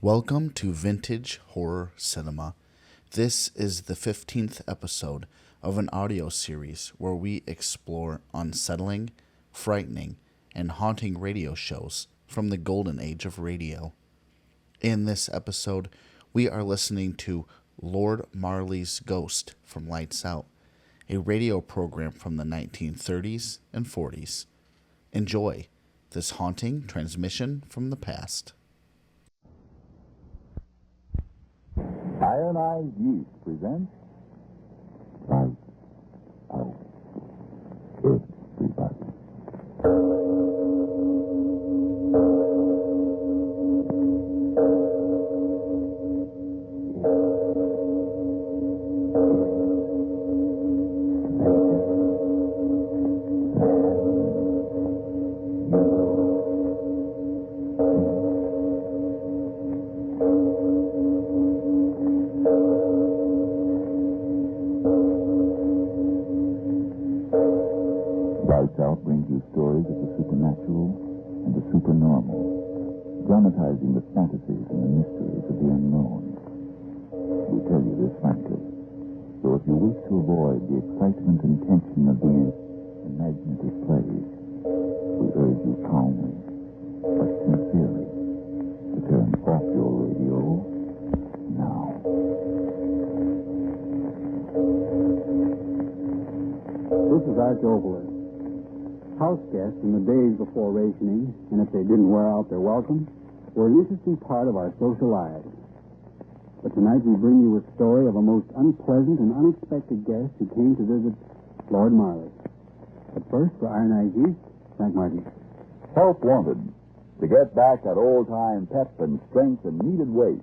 Welcome to Vintage Horror Cinema. This is the 15th episode of an audio series where we explore unsettling, frightening, and haunting radio shows from the golden age of radio. In this episode, we are listening to Lord Marley's Ghost from Lights Out, a radio program from the 1930s and 40s. Enjoy this haunting transmission from the past. Ionized Yeast presents Lights Out. Everybody. Lights Out brings you stories of the supernatural and the supernormal, dramatizing the fantasies and the mysteries of the unknown. We tell you this frankly, so if you wish to avoid the excitement and tension of these imaginative plays, we urge you calmly, but sincerely, to turn off your radio now. This is Arch Oboler. House guests in the days before rationing, and if they didn't wear out their welcome, were an interesting part of our social lives. But tonight we bring you a story of a most unpleasant and unexpected guest who came to visit Lord Marley. But first, for Ionized Yeast, Frank Martin. Help wanted. To get back that old-time pep and strength and needed weight.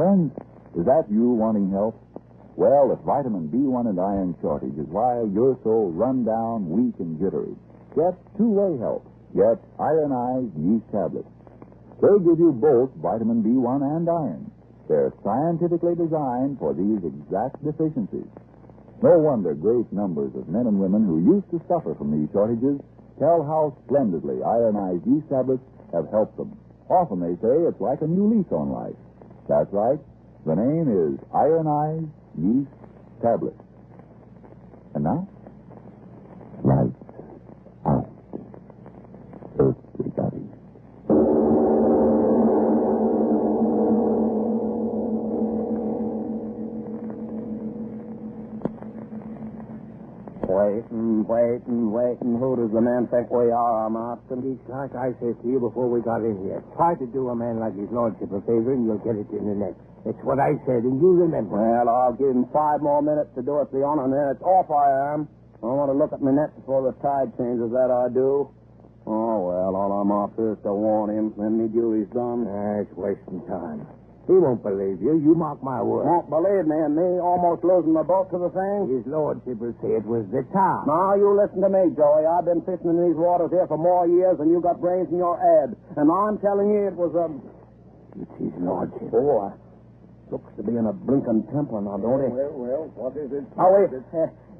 Friends, is that you wanting help? Well, if vitamin B1 and iron shortage is why you're so run down, weak, and jittery, get two-way help. Get ionized yeast tablets. They give you both vitamin B1 and iron. They're scientifically designed for these exact deficiencies. No wonder great numbers of men and women who used to suffer from these shortages tell how splendidly ionized yeast tablets have helped them. Often they say it's like a new lease on life. That's right. The name is ionized yeast tablets. And now, Lights Out. Everybody. Waiting. Who does the man think we are? I'm after him. Like I said to you before we got in here. Try to do a man like his lordship a favor and you'll get it in the neck. It's what I said, and you remember. Well, I'll give him 5 more minutes to do us the honor, and then it's off I am. I want to look at my net before the tide changes, that I do. Oh, well, all I'm after is to warn him. Then me duty's done. It's wasting time. He won't believe you. You mark my word. Won't believe me, and me almost losing my boat to the thing? His lordship will say it was the time. Now, you listen to me, Joey. I've been fishing in these waters here for more years than you got brains in your head. And I'm telling you it was a... It's his lordship. Boy, looks to be in a blinking temper now, don't it? Well, what is it? Oh, wait.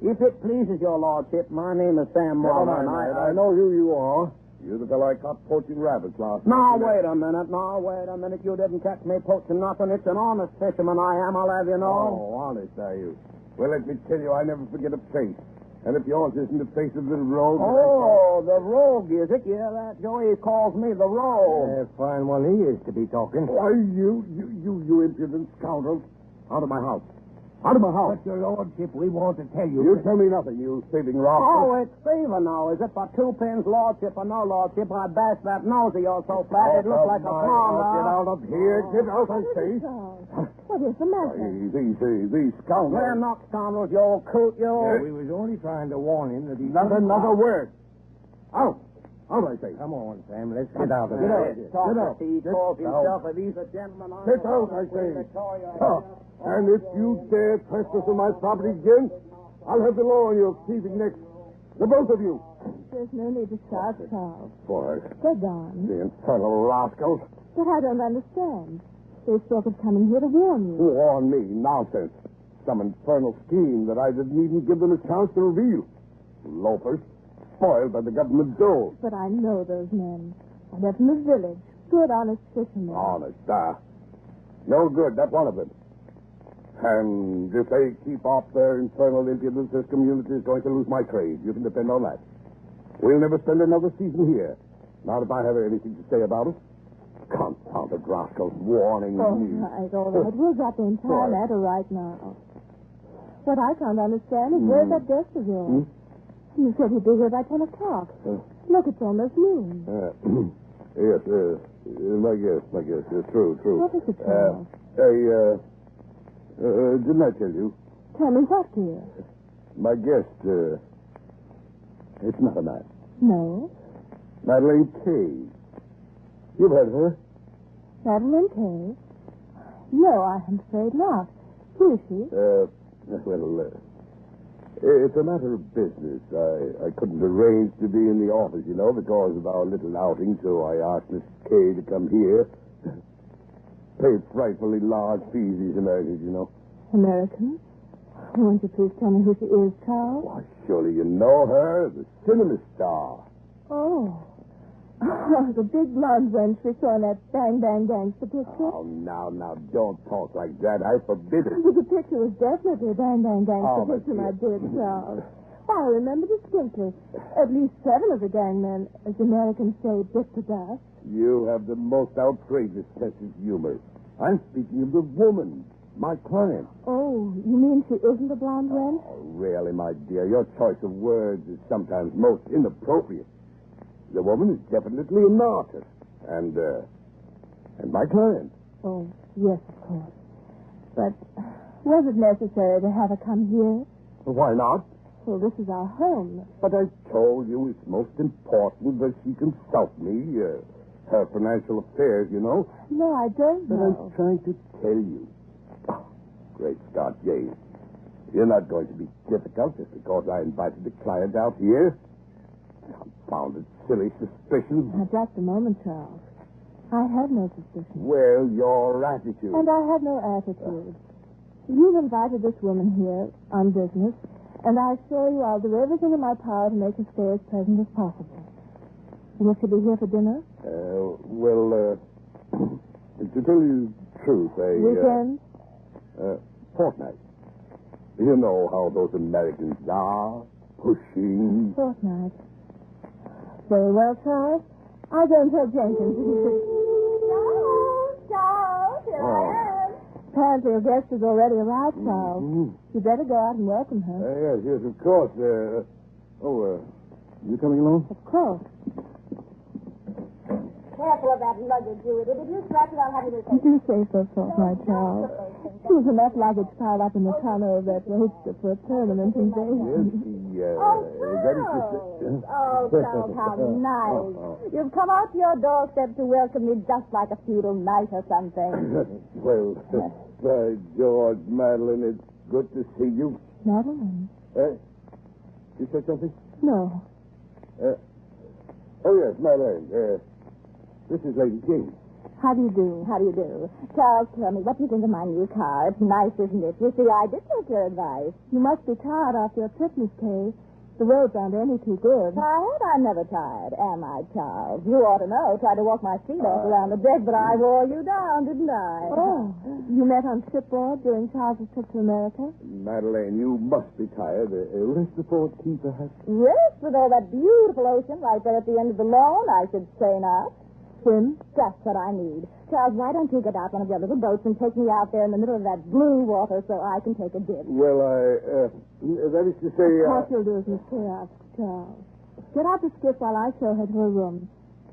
If it pleases your lordship, my name is Sam Marley. I know who you are. You're the fellow I caught poaching rabbits last night. Now, wait a minute. You didn't catch me poaching nothing. It's an honest fisherman I am, I'll have you know. Oh, honest, are you? Well, let me tell you, I never forget a face. And if yours isn't the face of the rogue... Oh, the rogue, is it? Yeah, that Joey calls me the rogue. Fine one he is to be talking. Why, you impudent scoundrel. Out of my house. Out of my house. But, your lordship, we want to tell you... You tell me nothing, you thieving rascal. Oh, it's thieving now, is it? For 2 pins, lordship or no lordship, I bashed that nose of yours so flat it looked like a pond. Get out of here. Get out, I say. What is the matter? These scoundrels. We're not scoundrels, you old coot, you. Yes. We was only trying to warn him that he... Not another word. Out. Out, I say. Come on, Sam, let's get out of Get here. out. Get out. He calls himself if he's a gentleman. Get out, I say. And if you dare trespass on my property again, I'll have the law on your thieving necks. The both of you. There's no need to shout, Charles. Boy, Go down. the infernal rascals. But I don't understand. They spoke of coming here to warn you. Warn me. Nonsense. Some infernal scheme that I didn't even give them a chance to reveal. Loafers. Spoiled by the government dole. But I know those men. They're from the village. Good, honest fishermen. Honest, No good, not one of them. And if they keep off their infernal impudence, this community is going to lose my trade. You can depend on that. We'll never spend another season here. Not if I have anything to say about it. Confounded rascals warning me. All right. We'll drop the entire matter right now. What I can't understand is where's that guest of yours? You said he'd be here by 10 o'clock. Look, it's almost noon. Yes, my guess. True. What is it, Charles? Didn't I tell you? Tell me what, dear? My guest, it's not a man. No. Madeline Kay. You've heard of her? Madeline Kay? No, I'm afraid not. Who is she? It's a matter of business. I couldn't arrange to be in the office, because of our little outing, so I asked Miss Kay to come here. Pay frightfully large fees, these Americans, American? Won't you please tell me who she is, Charles? Why, surely you know her, the cinema star. Oh. The big blonde wench we saw in that Bang Bang Gangster picture. Oh, now, don't talk like that. I forbid it. The picture was definitely a Bang Bang Gangster picture, my dear Charles. Why, I remember distinctly. At least 7 of the gangmen, as the Americans say, bit the dust. You have the most outrageous sense of humor. I'm speaking of the woman, my client. Oh, you mean she isn't a blonde wench? Oh, really, my dear, your choice of words is sometimes most inappropriate. The woman is definitely an artist. And my client. Oh, yes, of course. But was it necessary to have her come here? Why not? Well, this is our home. But I told you it's most important that she consult me. Her financial affairs, No, I don't But know. I'm trying to tell you. Oh, great Scott, Jay. You're not going to be difficult just because I invited the client out here. Confounded silly suspicions. Now, just a moment, Charles. I have no suspicion. Well, your attitude. And I have no attitude. You've invited this woman here on business, and I assure you I'll do everything in my power to make her stay as pleasant as possible. Will she be here for dinner? To tell you the truth, Weekend? Fortnight. You know how those Americans are. Pushing. Fortnight. Very well, Charles. I'll go and tell Jenkins that he should... Charles, here I am. Apparently your guest has already arrived, Charles. You better go out and welcome her. Yes, of course. You coming along? Of course. Careful of that luggage, you idiot. If you scratch it, I'll have you to Do say so, Fortnight, Charles. There's enough luggage piled up in the tonneau of that roadster for a tournament in Vegas. Oh, Charles, how nice. You've come out to your doorstep to welcome me just like a feudal knight or something. Well, by George, Madeline, it's good to see you. Madeline? You said something? No. Oh, yes, Madeline. This is Lady Jane. How do you do? How do you do? Charles, tell me, what do you think of my new car? It's nice, isn't it? You see, I did take your advice. You must be tired after your trip, Miss Kay. The roads aren't any too good. Tired? I'm never tired, am I, Charles? You ought to know. Tried to walk my feet off around the deck, but I wore you down, didn't I? Oh, you met on shipboard during Charles's trip to America? Madeline, you must be tired. Rest before tea, perhaps? Rest with all that beautiful ocean right there at the end of the lawn? I should say not. Swim? Just what I need. Charles, why don't you get out one of your little boats and take me out there in the middle of that blue water so I can take a dip? Well, that is to say... Of course you'll do as Miss Kay asks, Charles. Get out the skiff while I show her to her room.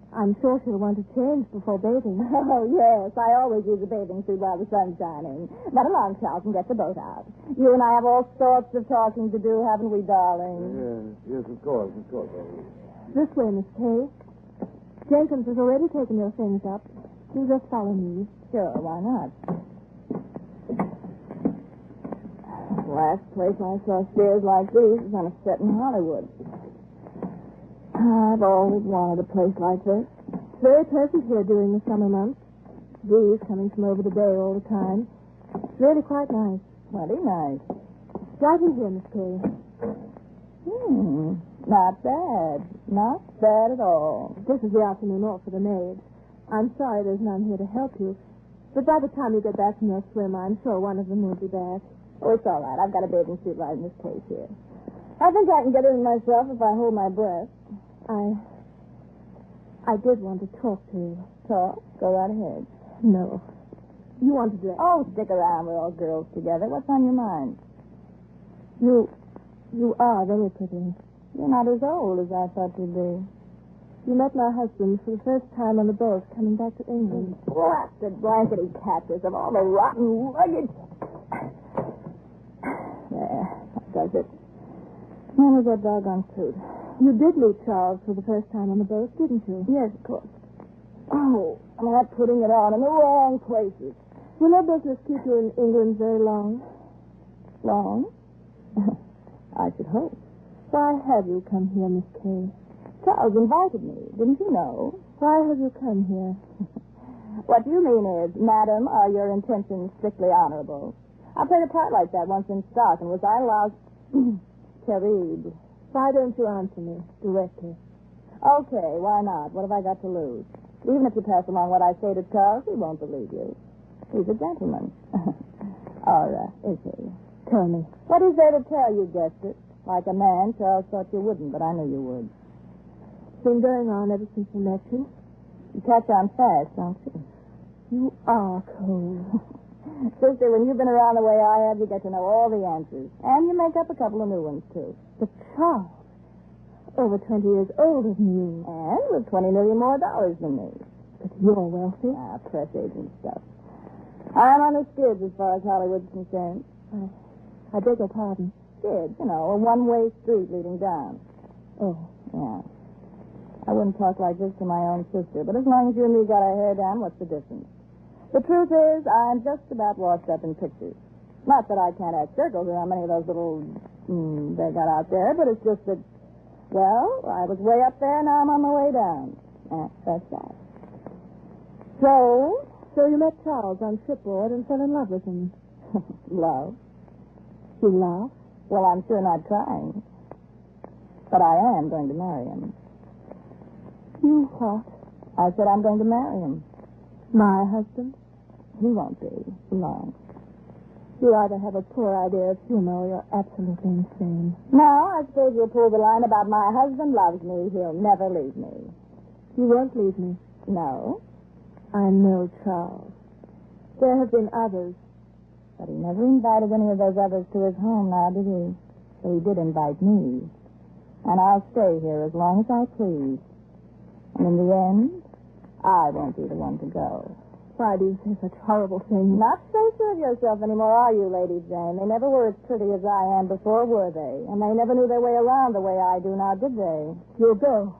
I'm sure she'll want to change before bathing. Oh, yes. I always use a bathing suit while the sun's shining. Run along, Charles, and get the boat out. You and I have all sorts of talking to do, haven't we, darling? Yes, of course. This way, Miss Kay. Jenkins has already taken your things up. You just follow me. Sure, why not? Last place I saw stairs like these was on a set in Hollywood. I've always wanted a place like this. It's very pleasant here during the summer months. Breeze coming from over the bay all the time. It's really quite nice. Plenty nice. Right in here, Miss Kay. Not bad. Not bad at all. This is the afternoon off for the maids. I'm sorry there's none here to help you. But by the time you get back from your swim, I'm sure one of them will be back. Oh, it's all right. I've got a bathing suit right in this case here. I think I can get in myself if I hold my breath. I did want to talk to you. Talk? Go right ahead. No. You want to dress? Oh, stick around. We're all girls together. What's on your mind? You are very pretty. You're not as old as I thought you'd be. You met my husband for the first time on the boat coming back to England. Blasted blankety catches of all the rotten luggage. There, that does it. Where was that doggone suit? You did meet Charles for the first time on the boat, didn't you? Yes, of course. Oh, I'm not putting it on in the wrong places. Will your business keep you in England very long? Long? I should hope. Why have you come here, Miss Kay? Charles invited me. Didn't you know? Why have you come here? What you mean is, Madam, are your intentions strictly honorable? I played a part like that once in stock, and was I allowed to read? Why don't you answer me directly? Okay, why not? What have I got to lose? Even if you pass along what I say to Charles, he won't believe you. He's a gentleman. Or, is he? Tell me. What is there to tell? You guessed it. Like a man, Charles thought you wouldn't, but I knew you would. It's been going on ever since we met you. You catch on fast, don't you? You are cold. Sister, when you've been around the way I have, you get to know all the answers. And you make up a couple of new ones, too. But Charles, over 20 years older than you. And with $20 million more than me. But you're wealthy. Press agent stuff. I'm on the skids as far as Hollywood's concerned. I beg your pardon. Skids, you know, a one-way street leading down. Oh. Yeah. I wouldn't talk like this to my own sister, but as long as you and me got our hair down, what's the difference? The truth is, I'm just about washed up in pictures. Not that I can't act circles around many of those little they got out there, but it's just that, well, I was way up there, now I'm on my way down. That's that. So you met Charles on shipboard and fell in love with him. Love? You love? Well, I'm sure not trying. But I am going to marry him. You what? I said I'm going to marry him. My husband? He won't be. Long. You either have a poor idea of humor or you're absolutely insane. Now, I suppose you'll pull the line about my husband loves me. He'll never leave me. You won't leave me. No. I know Charles. There have been others. But he never invited any of those others to his home now, did he? So he did invite me. And I'll stay here as long as I please. And in the end, I won't be the one to go. Why do you say such horrible things? Not so sure of yourself anymore, are you, Lady Jane? They never were as pretty as I am before, were they? And they never knew their way around the way I do now, did they? You'll go.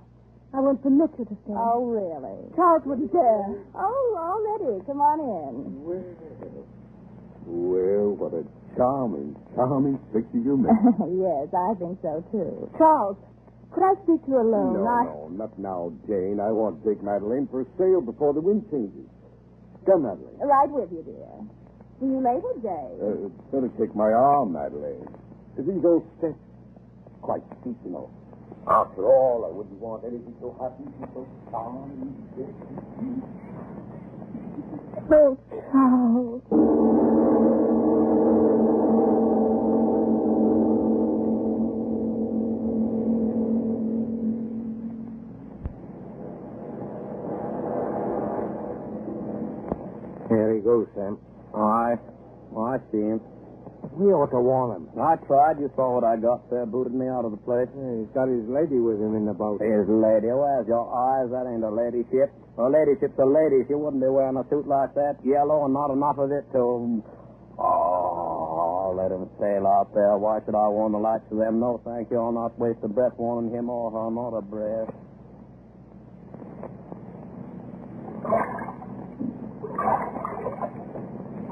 I won't permit you to stay. Oh, really? Charles wouldn't dare. Oh, already. Come on in. Well, what a charming picture you made. Yes, I think so, too. Charles, could I speak to you alone? No, not now, Jane. I want to take Madeline for a sail before the wind changes. Come, Madeline. Right with you, dear. See you later, Jay. Better take my arm, Madeline. These old steps quite steep, you know. After all, I wouldn't want anything so happy, so charming. Oh, Charles. There he goes, Sam. Aye. Well, I see him. We ought to warn him. I tried. You saw what I got there. Booted me out of the place. Yeah, he's got his lady with him in the boat. His lady. Where's your eyes? That ain't a ladyship. A ladyship's a lady. She wouldn't be wearing a suit like that. Yellow and not enough of it to... Oh, let him sail out there. Why should I warn the likes of them? No, thank you. I'll not waste a breath warning him or her. Not a breath.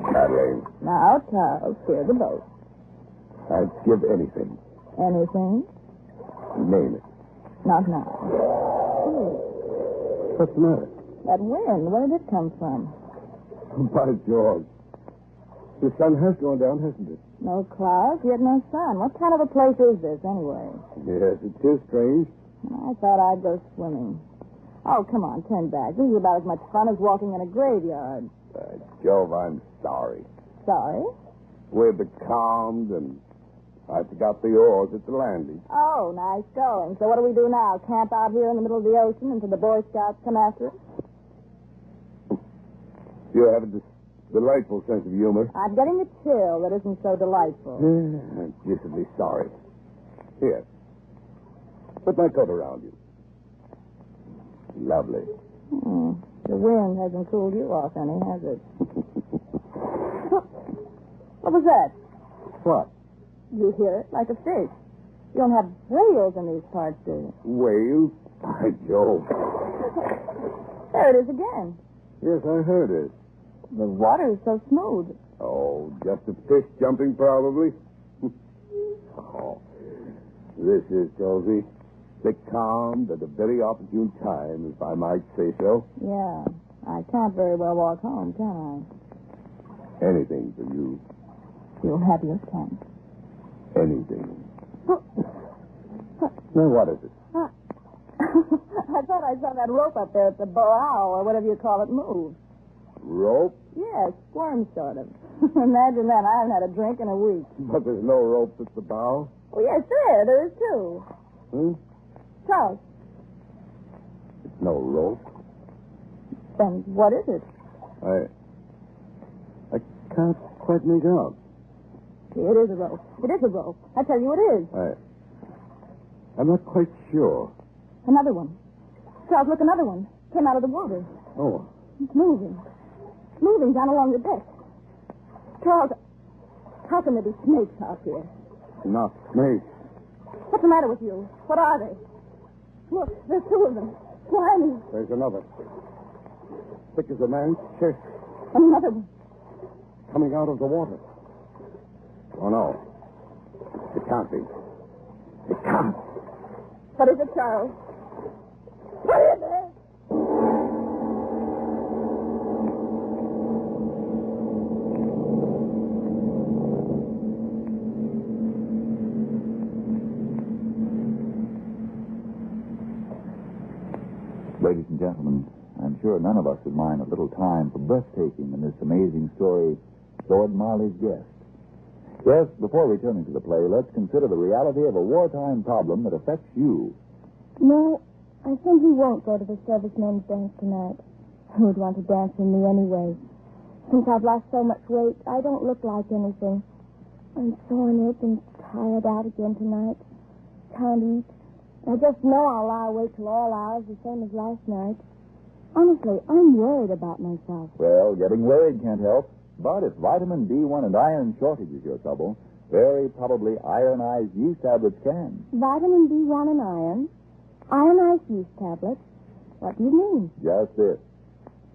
Madeline, Now, Charles, steer the boat. I'd give anything. Anything? Name it. Not now. What's the matter? That wind, where did it come from? By George. The sun has gone down, hasn't it? No clouds, yet no sun. What kind of a place is this, anyway? Yes, it is strange. I thought I'd go swimming. Oh, come on, turn back. This is about as much fun as walking in a graveyard. Jove, I'm sorry. Sorry? We're becalmed, and I forgot the oars at the landing. Oh, nice going. So what do we do now? Camp out here in the middle of the ocean until the Boy Scouts come after us? You have a delightful sense of humor. I'm getting a chill that isn't so delightful. I'm deucedly sorry. Here. Put my coat around you. Lovely. The wind hasn't cooled you off any, has it? What was that? What? You hear it like a fish. You don't have whales in these parts, do you? Whales? By Jove. There it is again. Yes, I heard it. The water is so smooth. Oh, just a fish jumping, probably. Oh, this is cozy. Becalmed at a very opportune time, if I might say so. Yeah. I can't very well walk home, can Anything for you. I? You'll have your chance. Anything. Now, what is it? I thought I saw that rope up there at the bow, or whatever you call it, move. Rope? Yes, squirm sort of. Imagine that. I haven't had a drink in a week. But there's no rope at the bow? Oh, yes, there is too. Charles. It's no rope. Then what is it? I can't quite make out. It is a rope. It is a rope. I tell you it is. I'm not quite sure. Another one. Charles, look, another one. Came out of the water. Oh. It's moving. It's moving down along the deck. Charles, how can there be snakes out here? Not snakes. What's the matter with you? What are they? Look, there's two of them. Slimy. There's another. Thick as a man's chest. And another one. Coming out of the water. Oh, no. It can't be. It can't. What is it, Charles? What is it? Ladies and gentlemen, I'm sure none of us would mind a little time for breathtaking in this amazing story, Lord Marley's Guest. Yes, before returning to the play, let's consider the reality of a wartime problem that affects you. No, I think he won't go to the servicemen's dance tonight. Who would want to dance with me anyway? Since I've lost so much weight, I don't look like anything. I'm sore and tired out again tonight. Can't eat. I just know I'll lie awake till all hours, the same as last night. Honestly, I'm worried about myself. Well, getting worried can't help. But if vitamin B1 and iron shortage is your trouble, very probably ironized yeast tablets can. Vitamin B1 and iron? Ionized yeast tablets? What do you mean? Just this.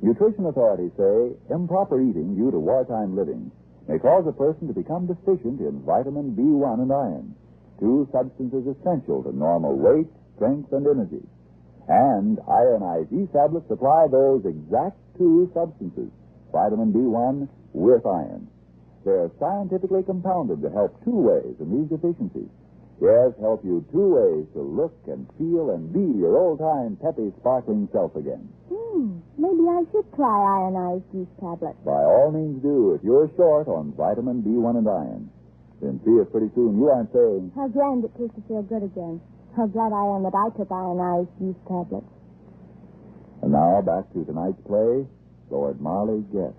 Nutrition authorities say improper eating due to wartime living may cause a person to become deficient in vitamin B1 and iron, two substances essential to normal weight, strength, and energy. And ionized yeast tablets supply those exact two substances, vitamin B1 with iron. They're scientifically compounded to help two ways in these deficiencies. Yes, help you two ways to look and feel and be your old-time, peppy, sparkling self again. Maybe I should try ionized yeast tablets. By all means do, if you're short on vitamin B1 and iron. Then see if pretty soon you aren't saying, How grand it is to feel good again. How glad I am that I took ionized yeast tablets. And now back to tonight's play, Lord Marley's Guest.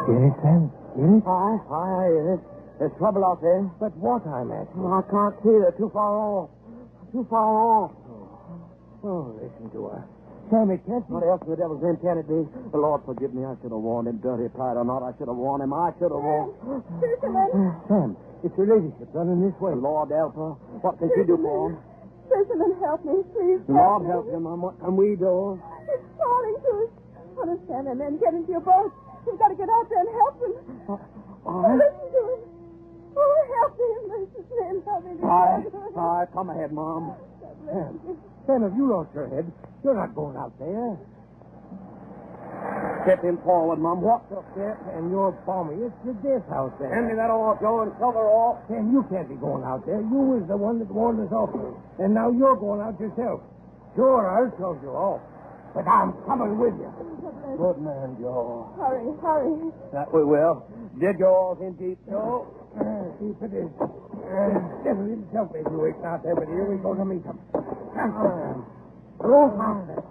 Get it, Sam? Get it? Aye, yes. There's trouble out there. But what, I'm asking? I can't see. They're too far off. Too far off. Oh, listen to her. Sam, it can't be. What else in the devil's name can it be? The Lord forgive me. I should have warned him, dirty pride or not. I should have warned him. I should have warned. Sam, it's your ladyship running this way. The Lord help her. What can she do for him? Fisherman, help me, please. The Lord help him, Mom. What can we do? It's falling to us. Understand, and then get into your boat. We've got to get out there and help him. Listen to him. Oh, help me in mercy's name. Help me. Aye, come ahead, Mom. Sam, have you lost your head? You're not going out there. Step in forward, Mum. Walk up there. And you're balmy. It's the death house there. Hand me that oar, Joe, and cover off. And you can't be going out there. You was the one that warned us off. And now you're going out yourself. Sure, I'll show you off. But I'm coming with you. Good man, Joe. Hurry, hurry. That we will. Dig your oars in deep, Joe. Keep it in. Devil himself may do it out there, but here we go to meet him. Go faster.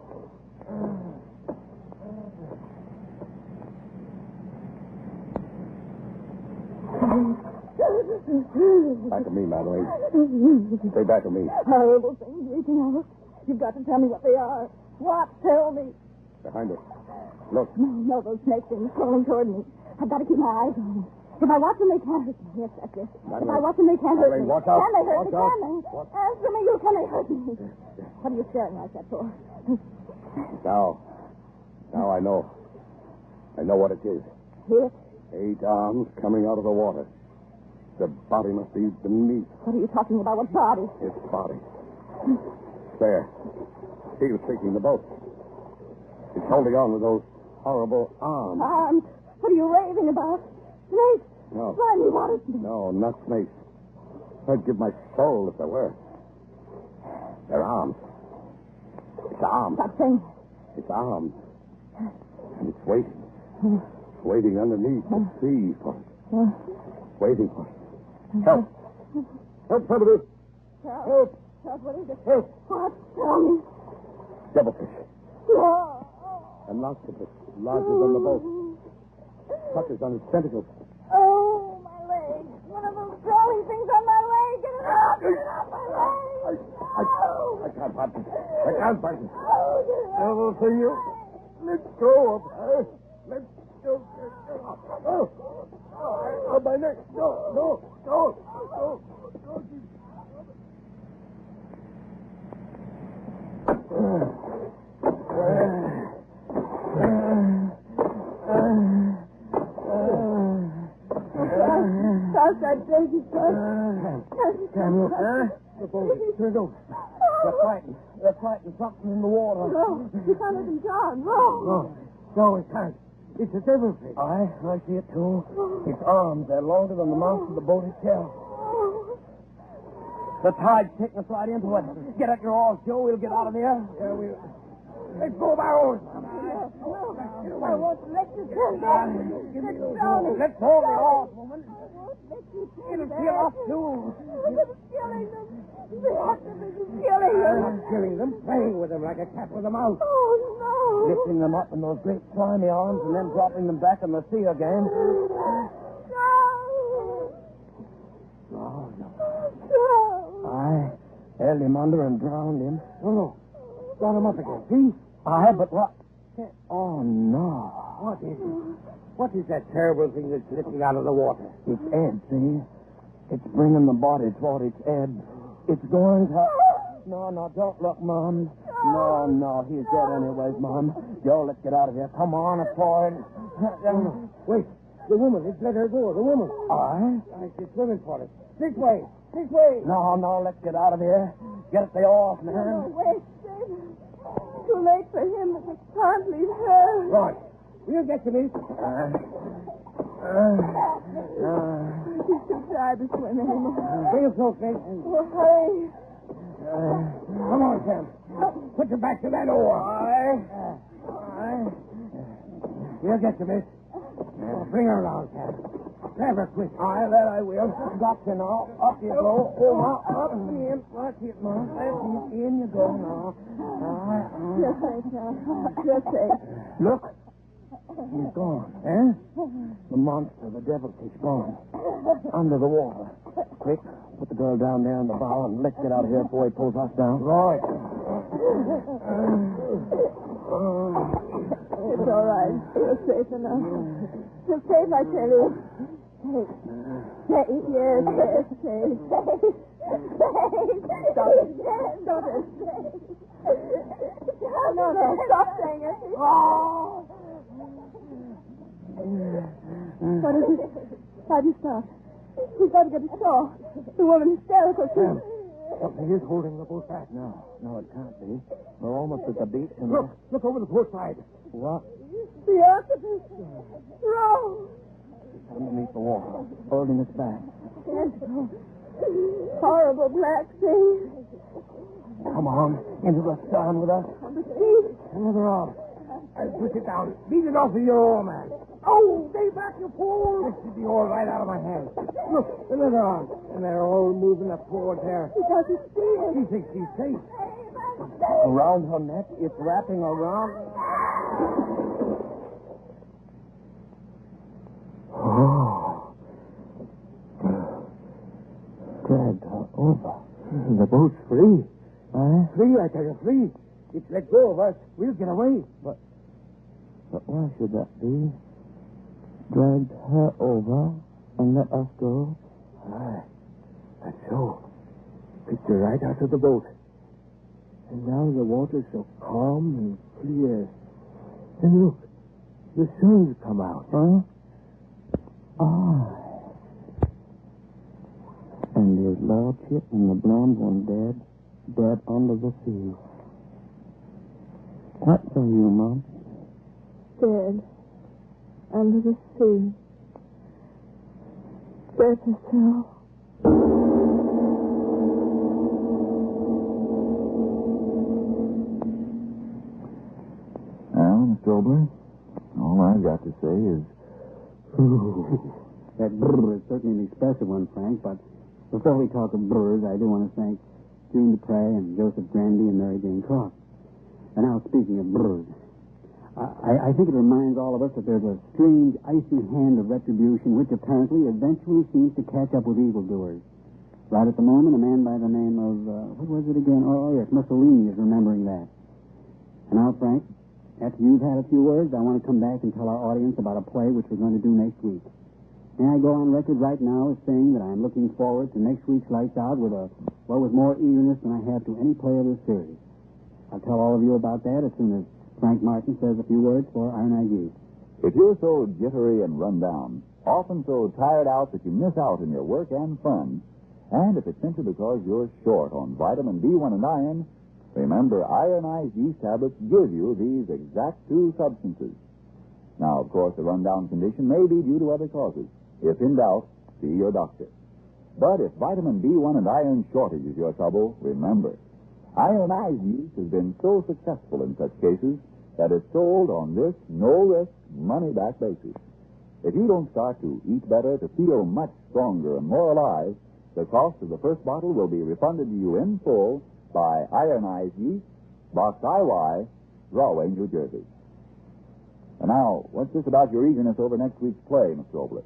Back of me, Madeline. Stay back of me. Horrible things reaching out. You've got to tell me what they are. What? Tell me. Behind us. Look. No, those snake things crawling toward me. I've got to keep my eyes on them. If I watch them, they can't hurt me. Yes, that's it. If I watch them, they can't hurt me. Watch out. Can they hurt me? Watch out. Can they? Answer me, you. Can they hurt me? What are you staring like that for? Now I know. I know what it is. Here? 8 arms coming out of the water. The body must be beneath. What are you talking about? What body? Its body. There. He's taking the boat. It's holding on with those horrible arms. Arms? What are you raving about? Snakes? No. Slimy water snakes. No, not snakes. I'd give my soul if there were. They're arms. It's arms. Stop saying that. It's arms. And it's waiting. Waiting underneath the sea for us. Waiting for us. Help. Help, somebody. Help. Help, what is it? Help. What? Tell me. Devilfish. Oh. An octopus larger than the boat. Clutches on his tentacles. Oh, my leg. One of those crawling things on my leg. Get it out. Get it out, my leg. I can't fight it. I can't fight it. Oh, get it out. Devil for you. Let go of her. Let go. Oh, my neck. No. Outside crazy stuff. Samuel, the boat is turned over. They're fighting something in the water. No, you can't let them drown. No. No, it can't. It's a devilfish. I see it too. Its arms, they're longer than the mouth of the boat itself. The tide's taking us right into it. Get at your oars, Joe. We'll get out of here. Yeah, we'll... Let's go by oars. I won't let you turn back. It's drowning. Let's hold the oars, woman. I won't let you turn It'll back. kill us, too. It's killing them. The octopus is killing I'm them. not killing them, playing with them like a cat with a mouse. Oh, no. Lifting them up in those great slimy arms and then dropping them back in the sea again. No. Oh, no. No. I held him under and drowned him. No. Got him up again. See? But what? Oh, no. What is it? What is that terrible thing that's lifting out of the water? It's Ed, see? It's bringing the body toward its Ed. It's going to... No, don't look, Mom. No, he's dead anyways, Mom. Joe, let's get out of here. Come on, Floyd. No. Wait. The woman. Let's let her go. The woman. She's swimming for us. This way. No, let's get out of here. Get at the oars, man. No, wait, David. Too late for him, but we can't leave her. Right. We'll get to me. She's too tired to swim anymore. Bring him close, Nate. Oh, hurry. Come on, Sam. Put your back to that oar. Aye. We'll get you, miss. Bring her around, Sam. Grab her quick. Aye, that I will. Got you now. Up you go. Up in. Watch it, Mom. In you go now. You're safe now. You're safe. Look. He's gone. The monster, the devilfish, gone. Under the water. Quick, put the girl down there in the bow and let's get out of here before he pulls us down. Right. It's all right. You're safe enough. You're safe, I tell you. Safe. Safe, yes, safe. Stop it. Stop it. No, stop saying it. What is it? How'd you stop? We've got to get ashore. The woman hysterical. Something is holding the boat back now. No, it can't be. We're almost at the beach. And Look over the port side. What? The octopus. Row. Underneath the water, holding us back. Tentacles. Horrible black thing. Come on, into the sun with us. The sea. Another arm. I'll push it down. Beat it off of your oar, man. Oh, stay back, you fool. Lifted the oar right out of my hand. Look, another arm. And they're all moving up toward there. He doesn't see us. She thinks she's safe. Around her neck, it's wrapping around. Oh. Dragged her over. The boat's free. Free, I tell you, free. It's let go of us. We'll get away. But why should that be? Dragged her over and let us go? Aye, that's so. Picked her right out of the boat. And now the water's so calm and clear. And look, the sun's come out. Huh? Ah. And his lordship and the blonde one dead under the sea. What say you, Mom? Dead. Under the sea. Death herself. Well, Mr. Oboler, all I've got to say is... Ooh, that brr is certainly an expressive one, Frank, but before we talk of brrs, I do want to thank June Dupre and Joseph Grandy and Mary Jane Croft. And now, speaking of brrs, I think it reminds all of us that there's a strange, icy hand of retribution which apparently eventually seems to catch up with evildoers. Right at the moment, a man by the name of, what was it again? Oh, yes, Mussolini is remembering that. And now, Frank, after you've had a few words, I want to come back and tell our audience about a play which we're going to do next week. May I go on record right now as saying that I'm looking forward to next week's Lights Out with more eagerness than I have to any play of this series. I'll tell all of you about that as soon as Frank Martin says a few words for Iron Eyed Youth. If you're so jittery and run down, often so tired out that you miss out on your work and fun, and if it's simply because you're short on vitamin B1 and iron, remember ironized yeast tablets give you these exact two substances. Now, of course, the rundown condition may be due to other causes. If in doubt, see your doctor. But if vitamin B1 and iron shortage is your trouble, remember, ironized yeast has been so successful in such cases that it's sold on this no-risk, money-back basis. If you don't start to eat better, to feel much stronger and more alive, the cost of the first bottle will be refunded to you in full by ironized yeast, Box IY, Rahway, New Jersey. And now, what's this about your eagerness over next week's play, Mr. Oboler?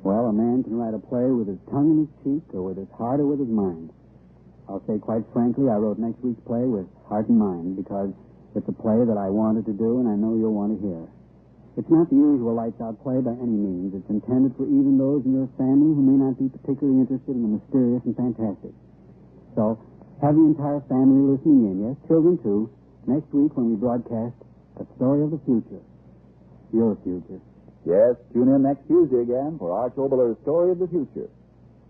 Well, a man can write a play with his tongue in his cheek or with his heart or with his mind. I'll say quite frankly, I wrote next week's play with heart and mind because it's a play that I wanted to do and I know you'll want to hear. It's not the usual Lights Out play by any means. It's intended for even those in your family who may not be particularly interested in the mysterious and fantastic. So, have the entire family listening in, yes, children too, next week when we broadcast A Story of the Future. Your future. Yes, tune in next Tuesday again for Arch Oboler's Story of the Future.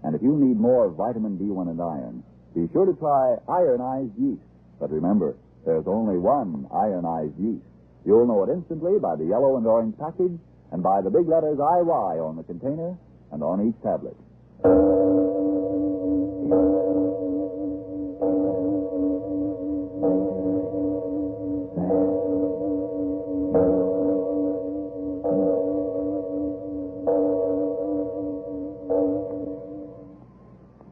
And if you need more vitamin B1 and iron, be sure to try ironized yeast. But remember, there's only one ironized yeast. You'll know it instantly by the yellow and orange package and by the big letters IY on the container and on each tablet.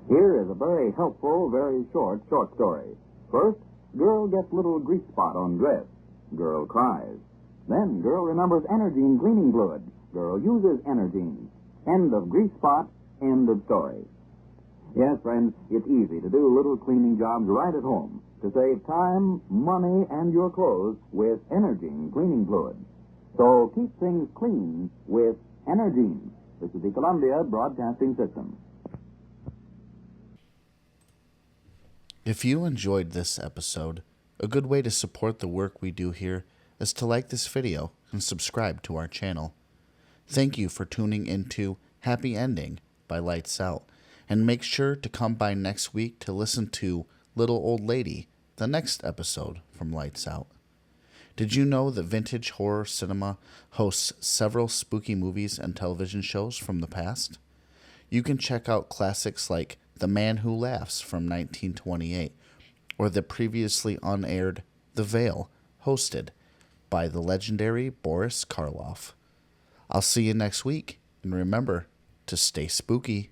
Here is a very helpful, very short story. First, girl gets little grease spot on dress. Girl cries. Then girl remembers Energine cleaning fluid. Girl uses Energine. End of grease spot, end of story. Yes, friends, it's easy to do little cleaning jobs right at home to save time, money, and your clothes with Energine cleaning fluid. So keep things clean with Energine. This is the Columbia Broadcasting System. If you enjoyed this episode, a good way to support the work we do here is to like this video and subscribe to our channel. Thank you for tuning into Happy Ending by Lights Out, And make sure to come by next week to listen to Little Old Lady, the next episode from Lights Out. Did you know that Vintage Horror Cinema hosts several spooky movies and television shows from the past? You can check out classics like The Man Who Laughs from 1928, or the previously unaired The Veil, hosted by the legendary Boris Karloff. I'll see you next week, and remember to stay spooky.